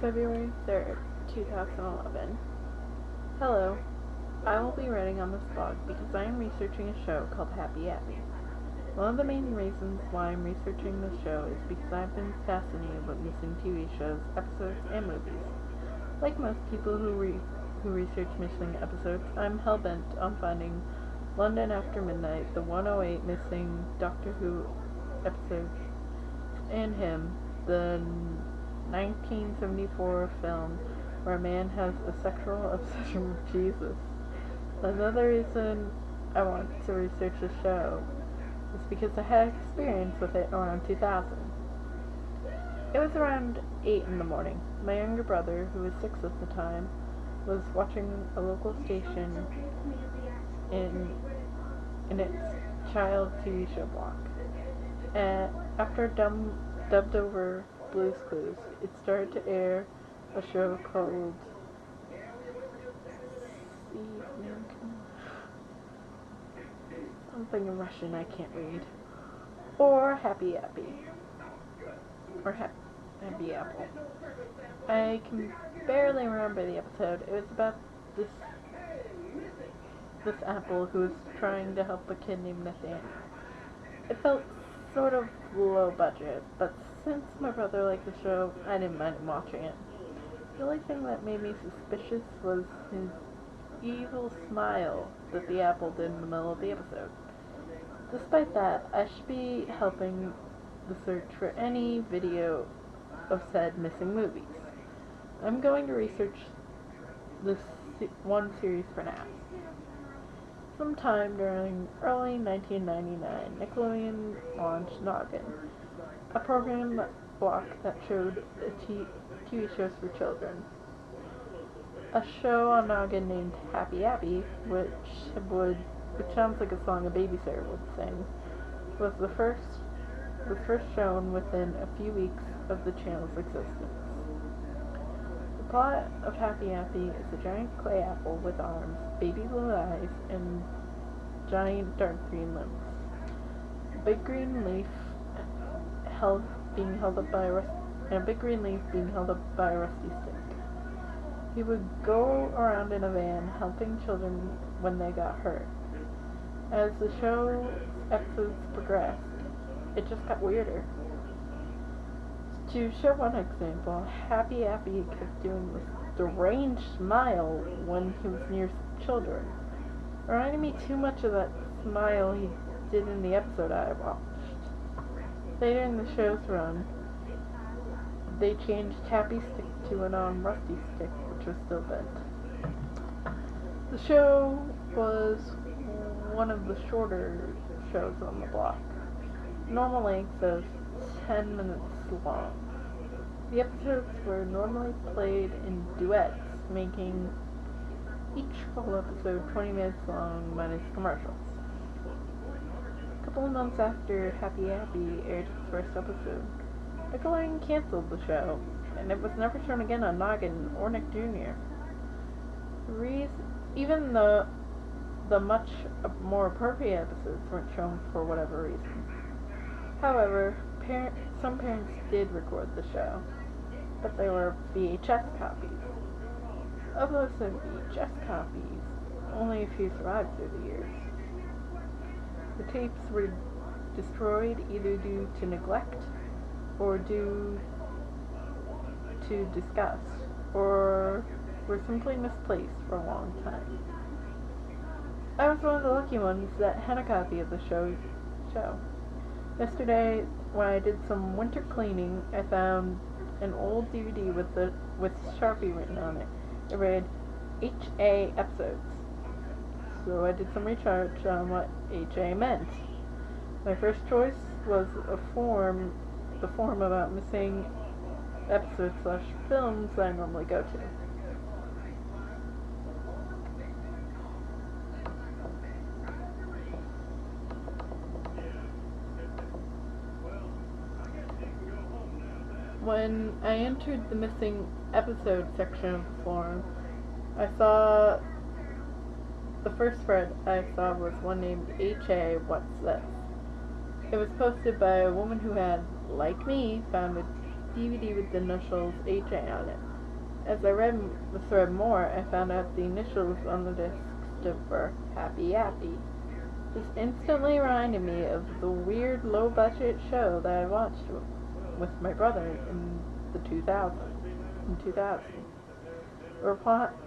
February 3rd, 2011. Hello. I will be writing on this blog because I am researching a show called Appy. One of the main reasons why I'm researching this show is because I've been fascinated with missing TV shows, episodes, and movies. Like most people who research missing episodes, I'm hell-bent on finding London After Midnight, the 108 missing Doctor Who episodes, and Him, the 1974 film where a man has a sexual obsession with Jesus. Another reason I want to research the show is because I had experience with it around 2000. It was around 8 in the morning. My younger brother, who was 6 at the time, was watching a local station in its child TV show block. After dubbed over Blue's Clues, it started to air a show called something in Russian I can't read, or Appy, or Happy Apple. I can barely remember the episode. It was about this apple who was trying to help a kid named Nathaniel. It felt sort of low budget, but since my brother liked the show, I didn't mind him watching it. The only thing that made me suspicious was his evil smile that the apple did in the middle of the episode. Despite that, I should be helping the search for any video of said missing movies. I'm going to research this one series for now. Sometime during early 1999, Nickelodeon launched Noggin, a program block that showed TV shows for children. A show on Noggin named Appy, which sounds like a song a babysitter would sing, was first shown within a few weeks of the channel's existence. The plot of Appy is a giant clay apple with arms, baby blue eyes, and giant dark green limbs. A big green leaf being held up by a rusty stick. He would go around in a van helping children when they got hurt. As the show's episodes progressed, it just got weirder. To show one example, Appy kept doing this deranged smile when he was near children, reminding me too much of that smile he did in the episode I watched. Later in the show's run, they changed Appy's stick to a non-rusty stick, which was still bent. The show was one of the shorter shows on the block, normal length of 10 minutes long. The episodes were normally played in duets, making each full episode 20 minutes long minus commercials. A couple of months after Appy aired its first episode, Nickelodeon canceled the show, and it was never shown again on Noggin or Nick Jr. Even the much more appropriate episodes weren't shown for whatever reason. However, some parents did record the show, but they were VHS copies. Of those VHS copies, only a few survived through the years. The tapes were destroyed either due to neglect or due to disgust, or were simply misplaced for a long time. I was one of the lucky ones that had a copy of the show. Yesterday, when I did some winter cleaning, I found an old DVD with Sharpie written on it. It read HA episodes. So I did some research on what HA meant. My first choice was the forum about missing episodes/films that I normally go to. When I entered the missing episode section of the forum, I saw the first thread I saw was one named HA What's This? It was posted by a woman who had, like me, found a DVD with the initials HA on it. As I read the thread more, I found out the initials on the disc stood for Happy Appy. This instantly reminded me of the weird low-budget show that I watched with my brother in the 2000s. In 2000.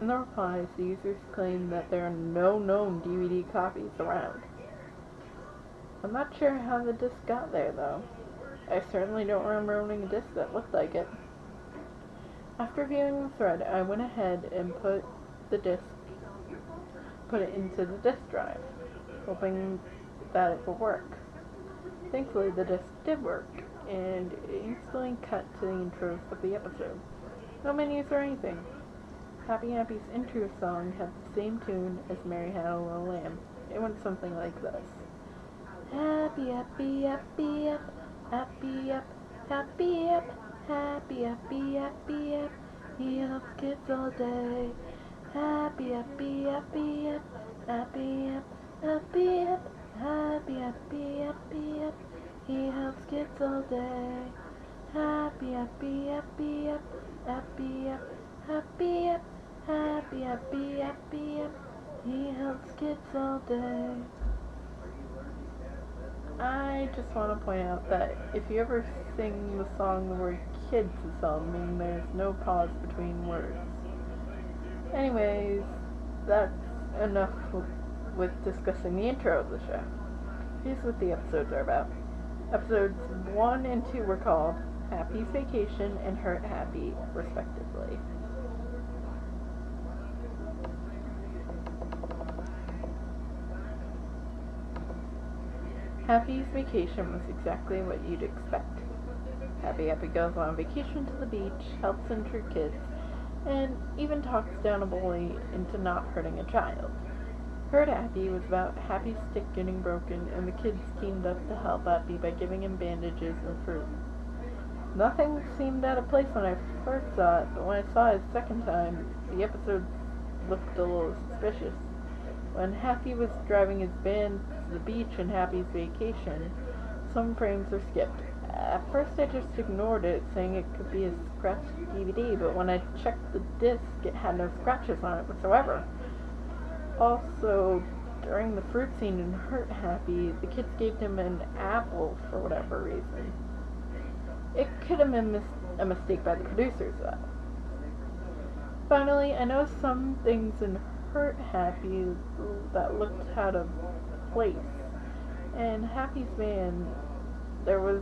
In the replies, the users claim that there are no known DVD copies around. I'm not sure how the disc got there, though. I certainly don't remember owning a disc that looked like it. After viewing the thread, I went ahead and put it into the disk drive, hoping that it would work. Thankfully, the disc did work, and it instantly cut to the intros of the episode. No menus or anything. Happy Appy's intro song had the same tune as Mary Had a Little Lamb. It went something like this. Happy, happy, happy, happy, happy, happy, happy, happy, happy, happy, he helps kids all day. Happy, happy, happy, happy, happy, happy, happy, happy, he helps kids all day. Happy, happy, happy, happy, happy, happy, happy, happy, he helps kids all day. I just want to point out that if you ever sing the song the word kids is something, there's no pause between words. Anyways, that's enough with discussing the intro of the show. Here's what the episodes are about. Episodes 1 and 2 were called Happy's Vacation and Hurt Happy, respectively. Happy's vacation was exactly what you'd expect. Happy goes on vacation to the beach, helps injured kids, and even talks down a bully into not hurting a child. Hurt Happy was about Happy's stick getting broken, and the kids teamed up to help Happy by giving him bandages and fruit. Nothing seemed out of place when I first saw it, but when I saw it a second time, the episode looked a little suspicious. When Happy was driving his van to the beach in Happy's vacation, some frames were skipped. At first I just ignored it, saying it could be a scratched DVD, but when I checked the disc, it had no scratches on it whatsoever. Also, during the fruit scene in Hurt Happy, the kids gave him an apple for whatever reason. It could have been a mistake by the producers, though. Finally, I noticed some things in Hurt Happy that looked out of place. In Happy's van, there was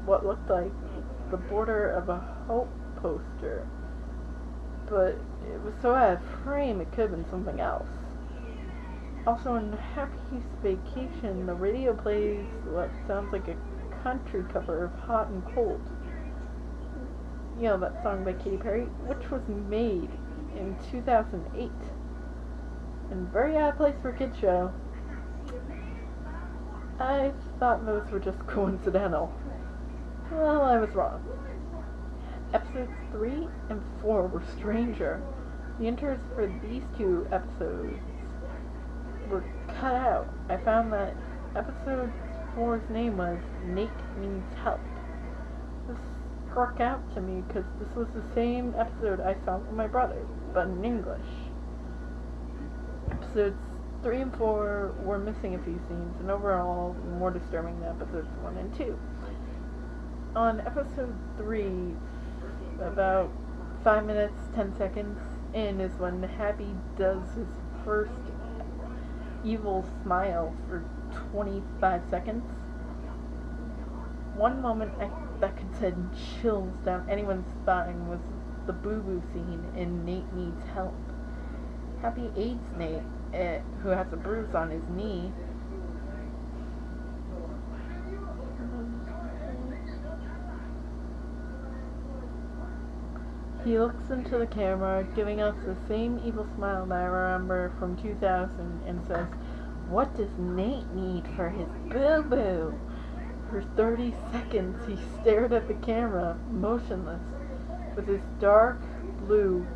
what looked like the border of a hope poster, but it was so out of frame it could have been something else. Also, in Happy's Vacation, the radio plays what sounds like a country cover of Hot and Cold. You know, that song by Katy Perry, which was made in 2008. And very out of place for a kid's show. I thought those were just coincidental. Well, I was wrong. Episodes 3 and 4 were stranger. The intros for these two episodes were cut out. I found that episode 4's name was Nate Needs Help. This struck out to me because this was the same episode I saw with my brother, but in English. Episodes 3 and 4 were missing a few scenes, and overall more disturbing than episodes 1 and 2. On episode 3, about 5 minutes, 10 seconds in is when Happy does his first evil smile for 25 seconds. One moment that could send chills down anyone's spine was the boo-boo scene in Nate Needs Help. Happy aids Nate, who has a bruise on his knee. He looks into the camera, giving us the same evil smile that I remember from 2000, and says, "What does Nate need for his boo-boo?" For 30 seconds he stared at the camera, motionless, with his dark blue,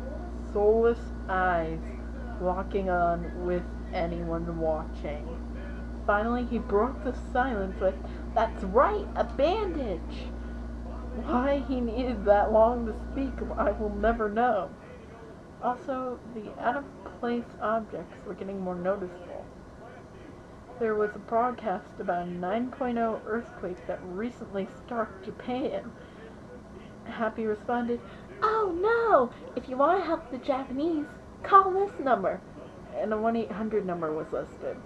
soulless eyes locking on with anyone watching. Finally he broke the silence with, "That's right, a bandage!" Why he needed that long to speak, I will never know. Also, the out-of-place objects were getting more noticeable. There was a broadcast about a 9.0 earthquake that recently struck Japan. Happy responded, "Oh no! If you want to help the Japanese, call this number." And a 1-800 number was listed.